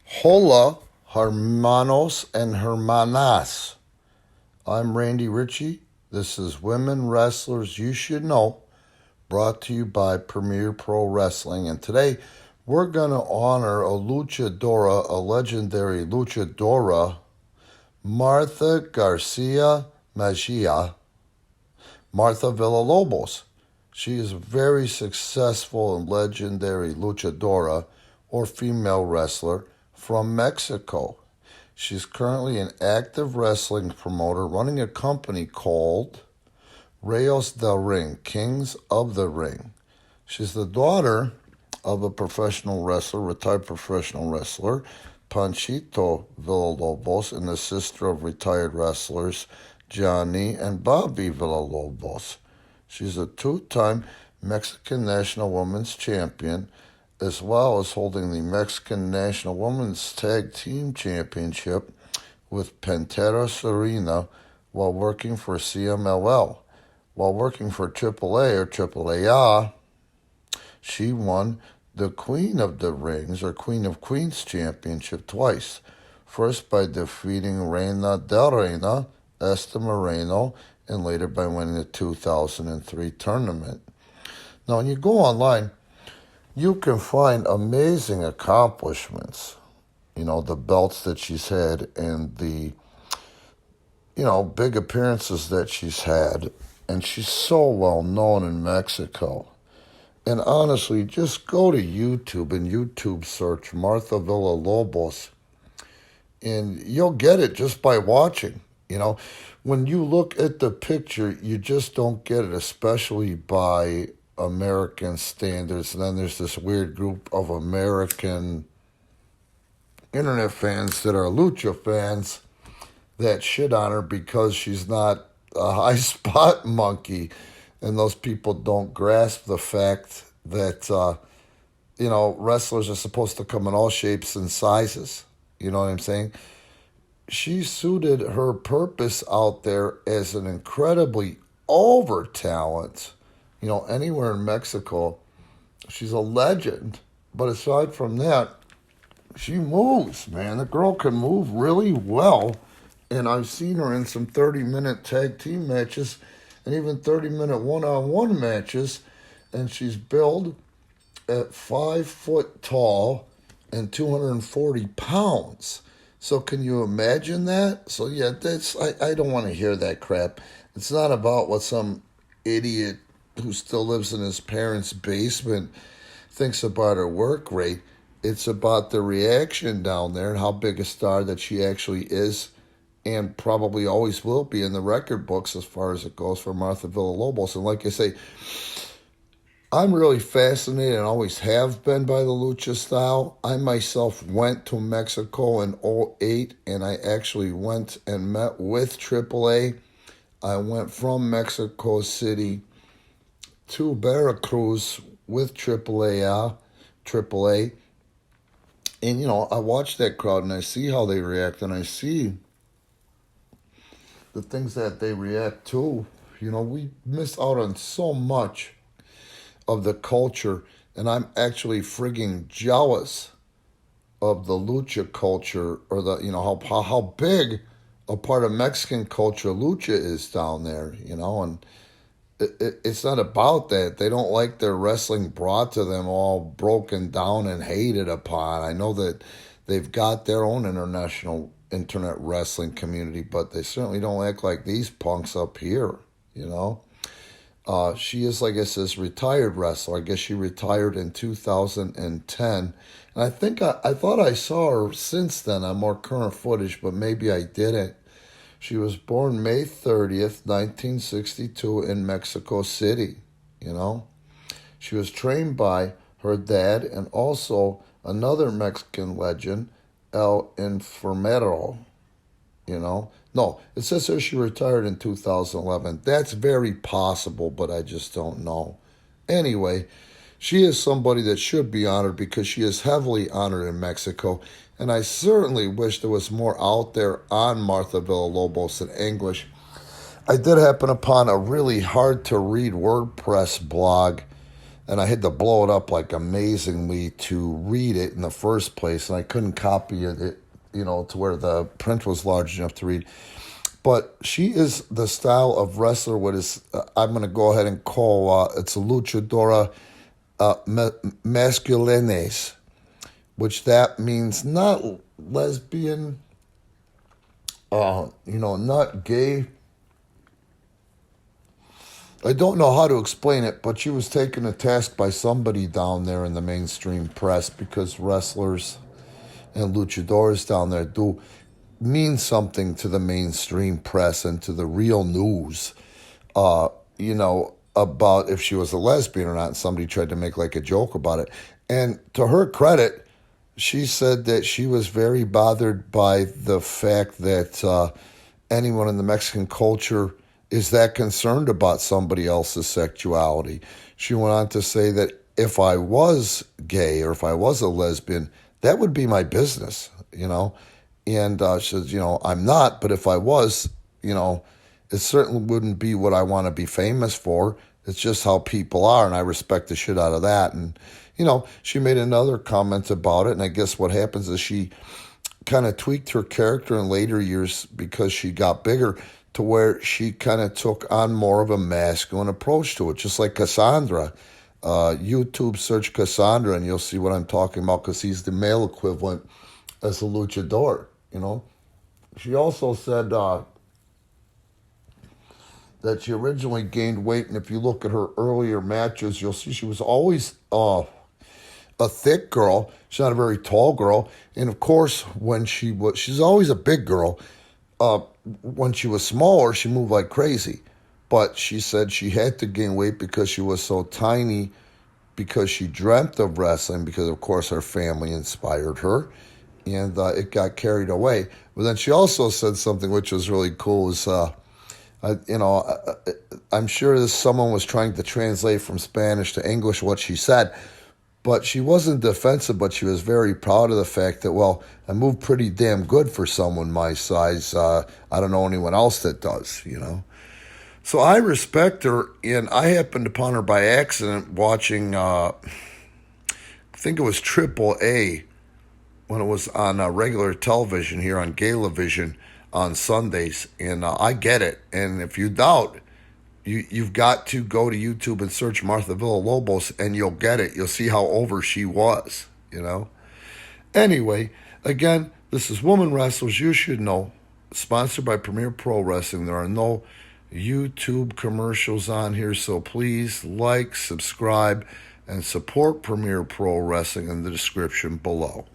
Hola, hermanos and hermanas. I'm Randy Ritchie. This is Women Wrestlers You Should Know, brought to you by Premier Pro Wrestling. And today we're going to honor a luchadora, a legendary luchadora, Martha Garcia Magia, Martha Villalobos. She is a very successful and legendary luchadora or female wrestler from Mexico. She's currently an active wrestling promoter running a company called Reyes del Ring, Kings of the Ring. She's the daughter of a professional wrestler, retired professional wrestler, Panchito Villalobos, and the sister of retired wrestlers Johnny and Bobby Villalobos. She's a two-time Mexican National Women's Champion, as well as holding the Mexican National Women's Tag Team Championship with Pantera Serena while working for CMLL. While working for AAA or AAA, she won the Queen of the Rings or Queen of Queens Championship twice. First by defeating Reina del Reina, Esta Moreno, and later by winning the 2003 tournament. Now, when you go online, you can find amazing accomplishments. You know, the belts that she's had and the, big appearances that she's had. And she's so well known in Mexico. And honestly, just go to YouTube and YouTube search Martha Villalobos. And you'll get it just by watching. When you look at the picture, you just don't get it, especially by American standards. And then there's this weird group of American internet fans that are lucha fans that shit on her because she's not a high spot monkey. And those people don't grasp the fact that, wrestlers are supposed to come in all shapes and sizes. You know what I'm saying? She suited her purpose out there as an incredibly over talent. Anywhere in Mexico, she's a legend. But aside from that, she moves, man. The girl can move really well. And I've seen her in some 30-minute tag team matches and even 30-minute one-on-one matches. And she's billed at 5 foot tall and 240 pounds. So can you imagine that? So yeah, I don't want to hear that crap. It's not about what some idiot who still lives in his parents' basement thinks about her work rate. It's about the reaction down there and how big a star that she actually is and probably always will be in the record books as far as it goes for Martha Villalobos. And like I say, I'm really fascinated and always have been by the lucha style. I myself went to Mexico in '08, and I actually went and met with AAA. I went from Mexico City to Veracruz with AAA. And, I watch that crowd and I see how they react and I see the things that they react to. We miss out on so much of the culture, and I'm actually frigging jealous of the lucha culture, or the how big a part of Mexican culture lucha is down there. And it's not about that. They don't like their wrestling brought to them all broken down and hated upon. I know that they've got their own international internet wrestling community, but they certainly don't act like these punks up here. She is, like I said, retired wrestler. I guess she retired in 2010. And I think I thought I saw her since then on more current footage, but maybe I didn't. She was born May 30th, 1962 in Mexico City, She was trained by her dad and also another Mexican legend, El Enfermero, No, it says here she retired in 2011. That's very possible, but I just don't know. Anyway, she is somebody that should be honored because she is heavily honored in Mexico. And I certainly wish there was more out there on Martha Villalobos in English. I did happen upon a really hard-to-read WordPress blog and I had to blow it up like amazingly to read it in the first place, and I couldn't copy it, to where the print was large enough to read. But she is the style of wrestler what is, I'm going to go ahead and call, it's a luchadora masculines, which that means not lesbian, not gay. I don't know how to explain it, but she was taken to task by somebody down there in the mainstream press because wrestlers and luchadores down there do mean something to the mainstream press and to the real news, about if she was a lesbian or not. And somebody tried to make like a joke about it. And to her credit, she said that she was very bothered by the fact that anyone in the Mexican culture is that concerned about somebody else's sexuality. She went on to say that if I was gay or if I was a lesbian, that would be my business, And she says, I'm not, but if I was, it certainly wouldn't be what I want to be famous for. It's just how people are, and I respect the shit out of that. And, she made another comment about it, and I guess what happens is she kind of tweaked her character in later years because she got bigger to where she kind of took on more of a masculine approach to it, just like Cassandra. YouTube search Cassandra, and you'll see what I'm talking about because he's the male equivalent as a luchador, She also said that she originally gained weight, and if you look at her earlier matches, you'll see she was always a thick girl. She's not a very tall girl. And of course, she's always a big girl. When she was smaller, she moved like crazy. But she said she had to gain weight because she was so tiny, because she dreamt of wrestling, because of course her family inspired her. And it got carried away. But then she also said something which was really cool. I'm sure someone was trying to translate from Spanish to English what she said. But she wasn't defensive, but she was very proud of the fact that, well, I move pretty damn good for someone my size. I don't know anyone else that does, So I respect her, and I happened upon her by accident watching, I think it was Triple A, when it was on regular television here on Galavision on Sundays. And I get it. And if you doubt, you've got to go to YouTube and search Martha Villalobos, and you'll get it. You'll see how over she was, Anyway, again, this is Woman Wrestlers You Should Know, sponsored by Premier Pro Wrestling. There are no YouTube commercials on here, so please like, subscribe, and support Premier Pro Wrestling in the description below.